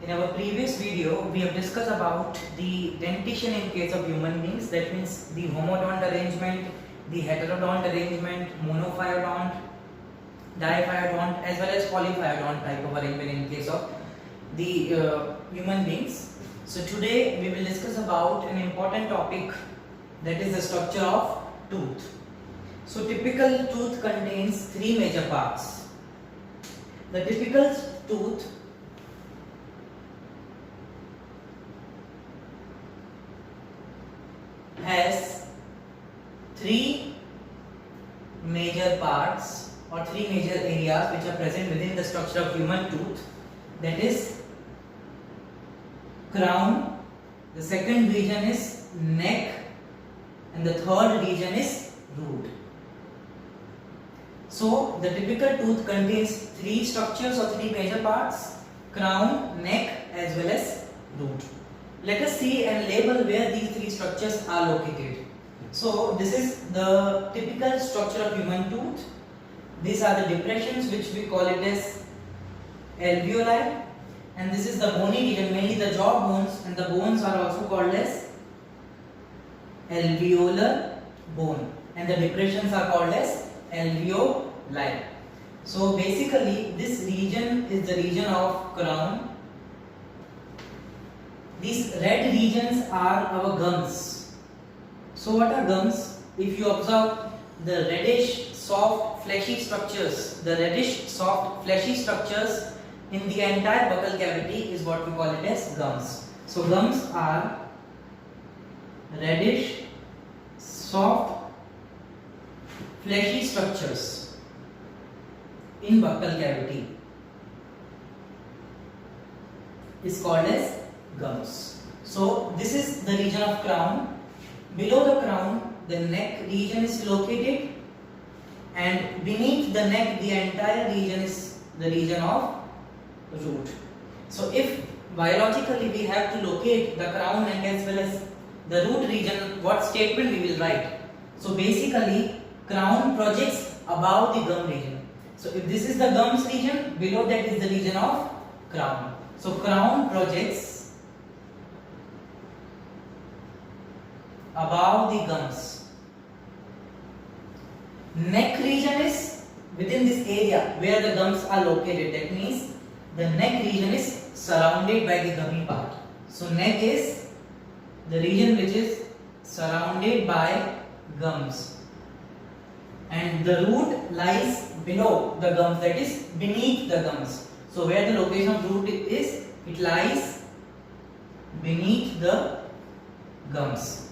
In our previous video, we have discussed about the dentition in case of human beings. That means the homodont arrangement, the heterodont arrangement, monophyodont, diphyodont, as well as polyphyodont type of arrangement in case of the human beings. So today we will discuss about an important topic, that is the structure of tooth. So typical tooth contains three major parts. The typical tooth has three major parts or three major areas which are present within the structure of human tooth. That is crown, the second region is neck, and the third region is root. So the typical tooth contains three structures or three major parts: crown, neck, as well as root. Let us see and label where these three structures are located. So this is the typical structure of human tooth. These are the depressions which we call it as alveoli, and this is the bony region, mainly the jaw bones, and the bones are also called as alveolar bone, and the depressions are called as alveoli. So basically this region is the region of crown. These red regions are our gums. So what are gums? If you observe the reddish soft fleshy structures, in the entire buccal cavity is what we call it as gums. So gums are reddish soft fleshy structures in buccal cavity is called as gums. So this is the region of crown. Below the crown, the neck region is located, and beneath the neck, the entire region is the region of root. So if biologically we have to locate the crown, neck, as well as the root region, what statement we will write? So basically, crown projects above the gum region. So if this is the gums region, below that is the region of crown. So crown projects above the gums. Neck region is within this area where the gums are located. That means the neck region is surrounded by the gummy part. So neck is the region which is surrounded by gums, and the root lies below the gums, that is beneath the gums. So where the location of root is, it lies beneath the gums.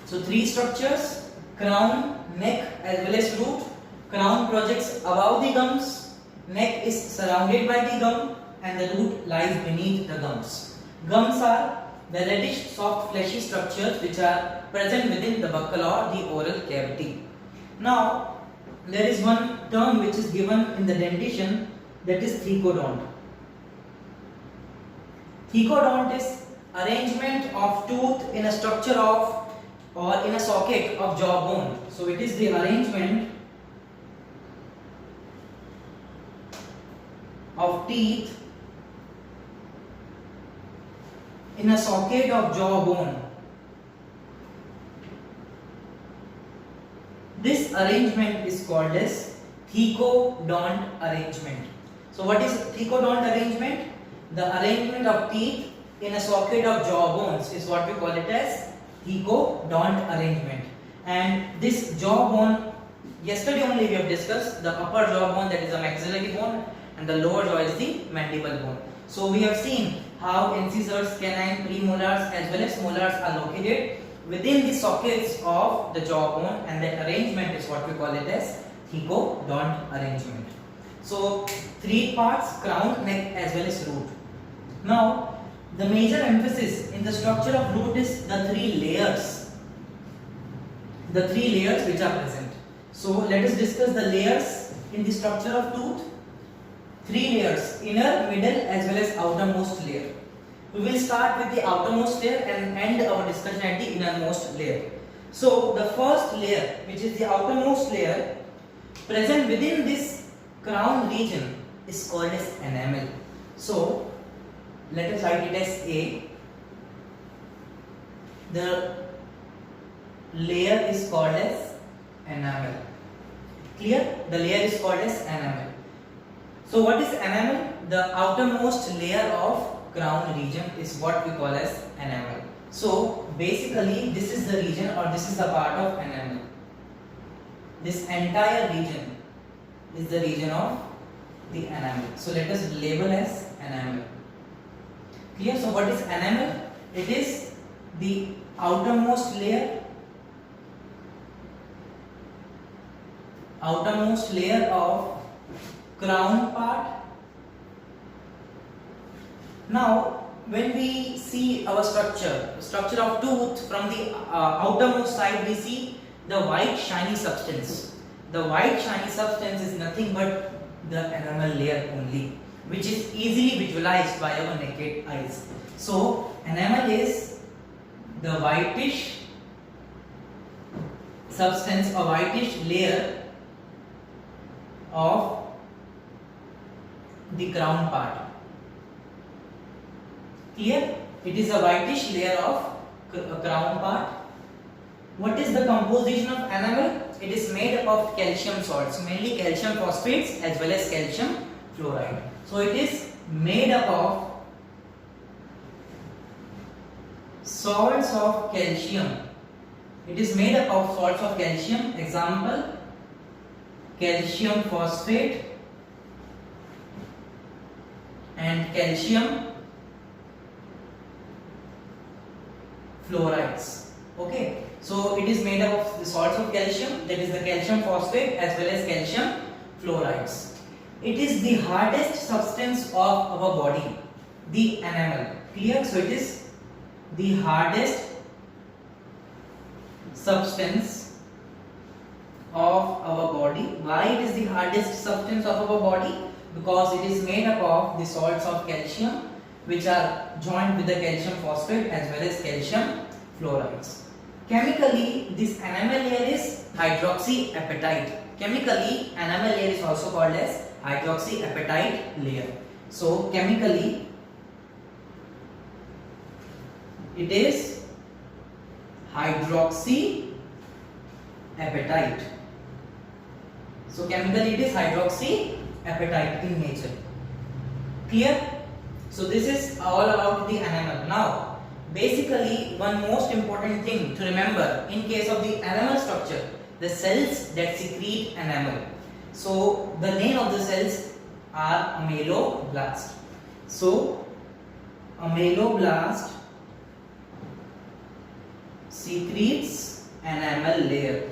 So three structures: crown, neck, as well as root. Crown projects above the gums, neck is surrounded by the gum, and the root lies beneath the gums. Gums are the reddish soft fleshy structures which are present within the buccal or the oral cavity. Now there is one term which is given in the dentition, that is thecodont. Thecodont is arrangement of tooth in a structure of or in a socket of jawbone. So it is the arrangement of teeth in a socket of jawbone. This arrangement is called as thecodont arrangement. So what is thecodont arrangement? The arrangement of teeth in a socket of jawbones is what we call it as thecodont arrangement. And this jawbone, yesterday only we have discussed the upper jawbone, that is the maxillary bone, and the lower jaw is the mandible bone. So we have seen how incisors, canine, premolars, as well as molars are located within the sockets of the jawbone, and that arrangement is what we call it as thecodont arrangement. So three parts: crown, neck, as well as root. Now the major emphasis in the structure of root is the three layers. The three layers which are present. So let us discuss the layers in the structure of tooth. Three layers: inner, middle, as well as outermost layer. We will start with the outermost layer and end our discussion at the innermost layer. So the first layer, which is the outermost layer, present within this crown region, is called as enamel. So let us write it as A. The layer is called as enamel. Clear? The layer is called as enamel. So what is enamel? The outermost layer of crown region is what we call as enamel. So basically this is the region, or this is the part of enamel. This entire region is the region of the enamel. So let us label as enamel. Clear? So what is enamel? It is the outermost layer of crown part. Now when we see our structure of tooth, from the outermost side we see the white shiny substance. The white shiny substance is nothing but the enamel layer only, which is easily visualized by our naked eyes. So enamel is the whitish substance, a whitish layer of the crown part. Clear? It is a whitish layer of crown part. What is the composition of enamel? It is made up of calcium salts, mainly calcium phosphates as well as calcium fluoride. So it is made up of salts of calcium. It is made up of salts of calcium. Example, calcium phosphate and calcium fluorides. Okay, so it is made up of the salts of calcium, that is the calcium phosphate as well as calcium fluorides. It is the hardest substance of our body, the enamel. Clear? So it is the hardest substance of our body. Why it is the hardest substance of our body? Because it is made up of the salts of calcium, which are joined with the calcium phosphate as well as calcium fluorides. Chemically, this enamel layer is hydroxyapatite. Chemically, enamel layer is also called as hydroxyapatite layer. So chemically, it is hydroxyapatite. So chemically it is hydroxyapatite in nature. Clear? So this is all about the enamel. Now basically one most important thing to remember in case of the enamel structure, the cells that secrete enamel. So the name of the cells are ameloblast. So ameloblast secretes enamel layer.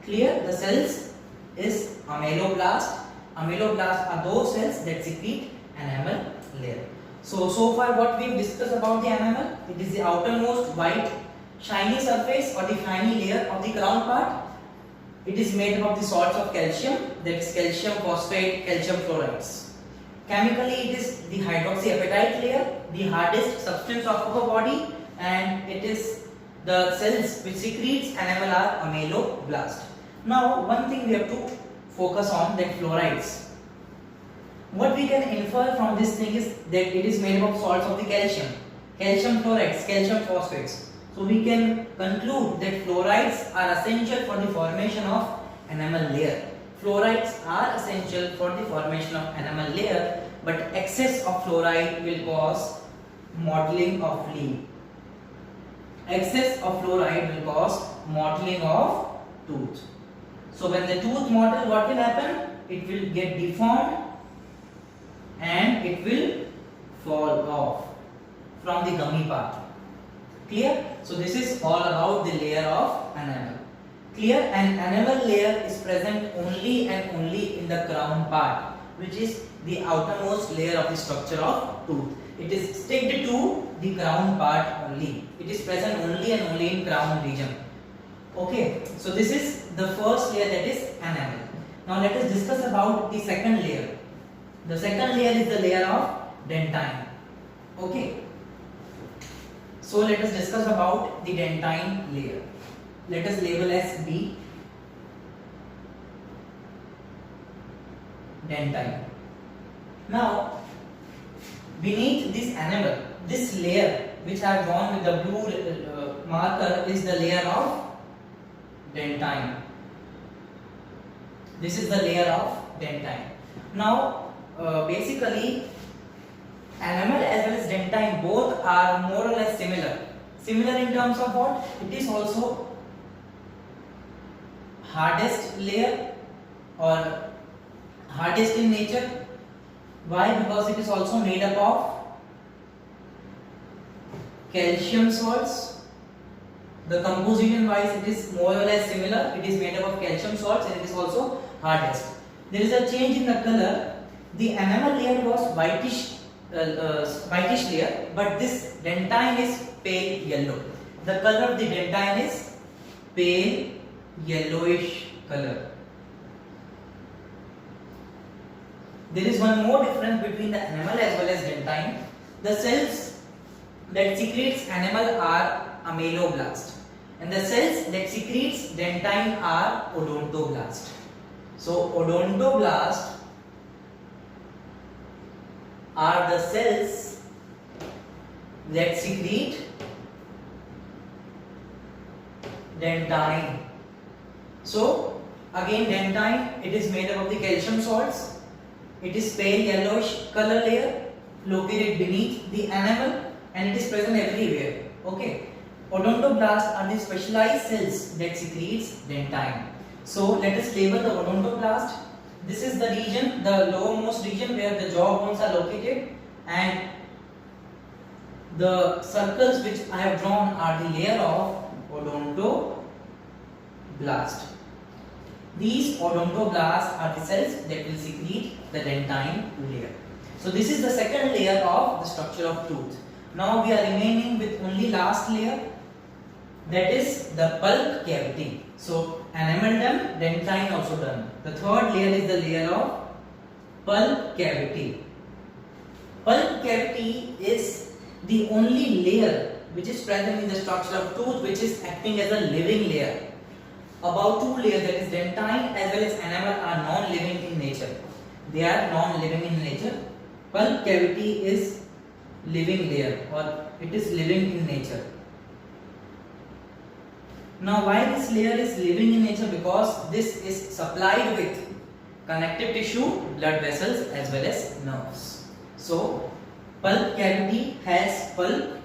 Clear? The cells is ameloblast. Ameloblast are those cells that secrete enamel layer. So far what we discussed about the enamel, it is the outermost white shiny surface or the shiny layer of the crown part. It is made up of the salts of calcium, that is calcium phosphate, calcium fluorides. Chemically it is the hydroxyapatite layer, the hardest substance of our body, and it is the cells which secretes enamel are ameloblast. Now one thing we have to focus on, that fluorides. What we can infer from this thing is that it is made up of salts of the calcium, calcium fluorides, calcium phosphates. So we can conclude that fluorides are essential for the formation of enamel layer. Fluorides are essential for the formation of enamel layer, but excess of fluoride will cause mottling of leaf. Excess of fluoride will cause mottling of tooth. So when the tooth mottle, what will happen? It will get deformed and it will fall off from the gummy part. Clear? So this is all about the layer of enamel. Clear? An enamel layer is present only and only in the crown part, which is the outermost layer of the structure of tooth. It is sticked to the crown part only. It is present only and only in crown region. Okay, so this is the first layer, that is enamel. Now let us discuss about the second layer. The second layer is the layer of dentine. Okay, so let us discuss about the dentine layer. Let us label as B. Dentine. Now beneath this enamel, this layer which I have drawn with the blue marker is the layer of dentine. This is the layer of dentine. Now, basically, enamel as well as dentine both are more or less similar. Similar in terms of what? It is also hardest layer or hardest in nature. Why? Because it is also made up of calcium salts. The composition wise it is more or less similar. It is made up of calcium salts and it is also hardest. There is a change in the color. The enamel layer was whitish layer, but this dentine is pale yellow. The color of the dentine is pale yellowish color. There is one more difference between the enamel as well as dentine. The cells that secretes enamel are ameloblast, and the cells that secretes dentine are odontoblast. So odontoblast are the cells that secrete dentine. So again, dentine, it is made up of the calcium salts. It is pale yellowish color layer located beneath the enamel and it is present everywhere. Okay. Odontoblasts are the specialized cells that secretes dentine. So let us label the odontoblast. This is the region, the lowermost region where the jaw bones are located, and the circles which I have drawn are the layer of odontoblast. These odontoblasts are the cells that will secrete the dentine layer. So this is the second layer of the structure of tooth. Now we are remaining with only last layer, that is the pulp cavity. So enamel done, dentine also done. The third layer is the layer of pulp cavity. Pulp cavity is the only layer which is present in the structure of tooth which is acting as a living layer. About two layers, that is dentine as well as enamel, are non-living in nature. They are non-living in nature. Pulp cavity is living layer, or it is living in nature. Now why this layer is living in nature? Because this is supplied with connective tissue, blood vessels as well as nerves. So pulp cavity has pulp,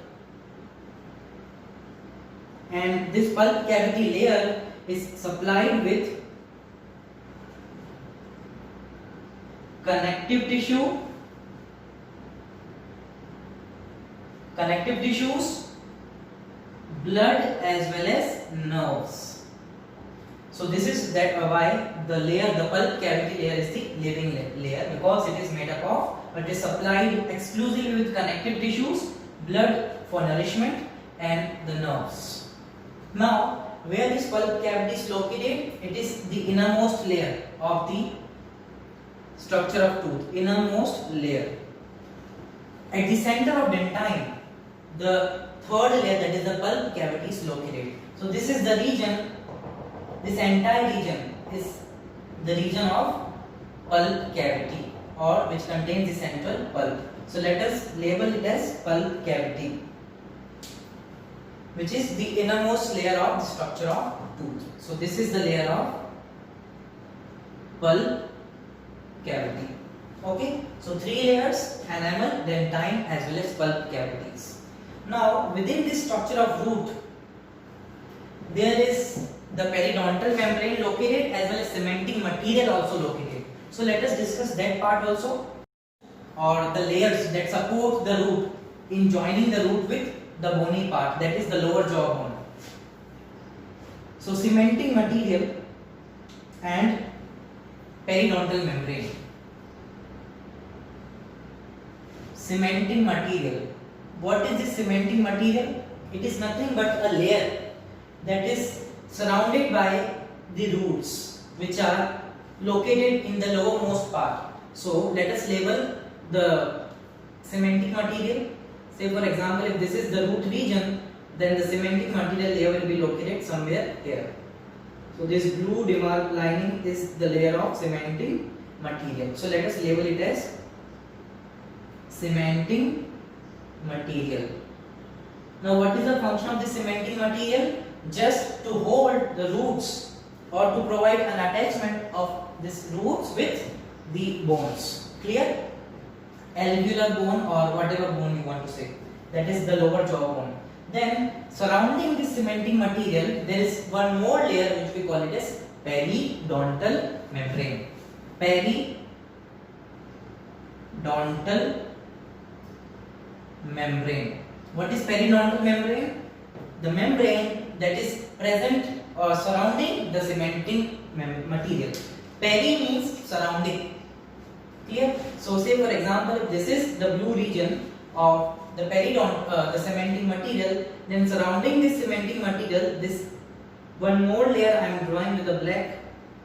and this pulp cavity layer is supplied with connective tissues, blood as well as nerves. So this is why the pulp cavity layer is the living layer, because it is made up of, it is supplied exclusively with connective tissues, blood for nourishment and the nerves. Now where this pulp cavity is located, it is the innermost layer of the structure of tooth, innermost layer. At the center of dentine, the third layer, that is the pulp cavity, is located. So this is the region, this entire region is the region of pulp cavity, or which contains the central pulp. So let us label it as pulp cavity, which is the innermost layer of the structure of tooth. So this is the layer of pulp cavity. Okay, so three layers: enamel, dentine as well as pulp cavities. Now within this structure of root, there is the periodontal membrane located as well as cementing material also located. So let us discuss that part also, or the layers that support the root in joining the root with the bony part, that is the lower jaw bone. So cementing material and periodontal membrane. Cementing material. What is this cementing material? It is nothing but a layer that is surrounded by the roots which are located in the lowermost part. So let us label the cementing material. Say for example, if this is the root region, then the cementing material layer will be located somewhere here. So this blue demarc lining is the layer of cementing material. So let us label it as cementing material. Now what is the function of this cementing material? Just to hold the roots or to provide an attachment of these roots with the bones. Clear? Alveolar bone or whatever bone you want to say. That is the lower jaw bone. Then surrounding this cementing material there is one more layer which we call it as periodontal membrane. Periodontal membrane. What is periodontal membrane? The membrane that is present or surrounding the cementing material. Peri means surrounding. Clear? So say for example, if this is the blue region of the the cementing material, then surrounding this cementing material, this one more layer I am drawing with the black.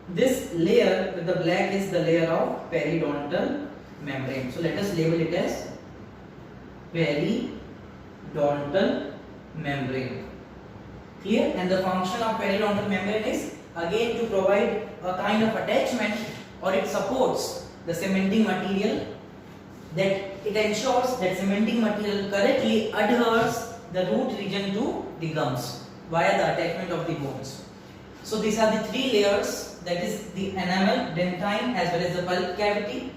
This layer with the black is the layer of periodontal membrane. So let us label it as periodontal membrane. Clear? And the function of periodontal membrane is again to provide a kind of attachment, or it supports the cementing material, that it ensures that cementing material correctly adheres the root region to the gums via the attachment of the bones. So these are the three layers, that is the enamel, dentine as well as the pulp cavity,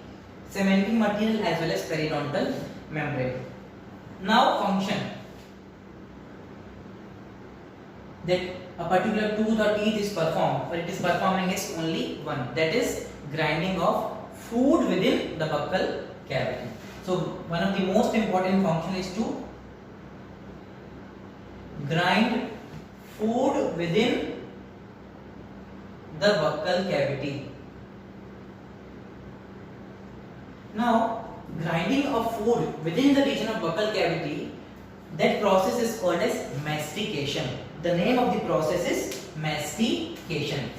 cementing material as well as periodontal membrane. Now function, that a particular tooth or teeth is performed, but it is performing is only one, that is grinding of food within the buccal cavity. So one of the most important function is to grind food within the buccal cavity. Now grinding of food within the region of buccal cavity, that process is called as mastication. The name of the process is mastication.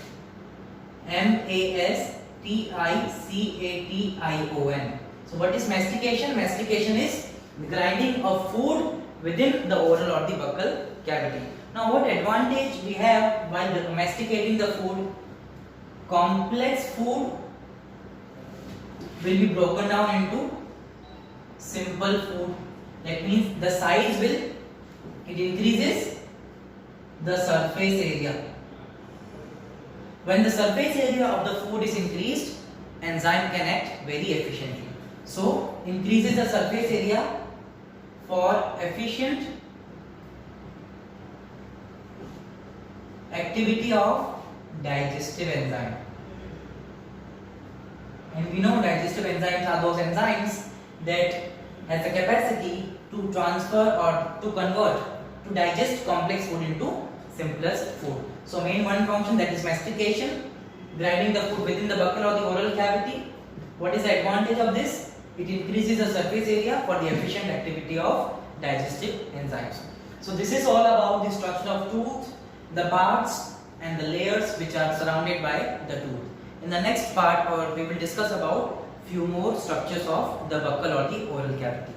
M-A-S-T-I-C-A-T-I-O-N. So what is mastication? Mastication is the grinding of food within the oral or the buccal cavity. Now what advantage we have while masticating the food? Complex food will be broken down into simple food. That means the size will, it increases the surface area. When the surface area of the food is increased, enzyme can act very efficiently. So increases the surface area for efficient activity of digestive enzyme. And we know digestive enzymes are those enzymes that has the capacity to transfer or to convert, to digest complex food into simplest food. So main one function, that is mastication, grinding the food within the buccal or the oral cavity. What is the advantage of this? It increases the surface area for the efficient activity of digestive enzymes. So this is all about the structure of tooth, the parts and the layers which are surrounded by the tooth. In the next part, we will discuss about few more structures of the buccal or the oral cavity.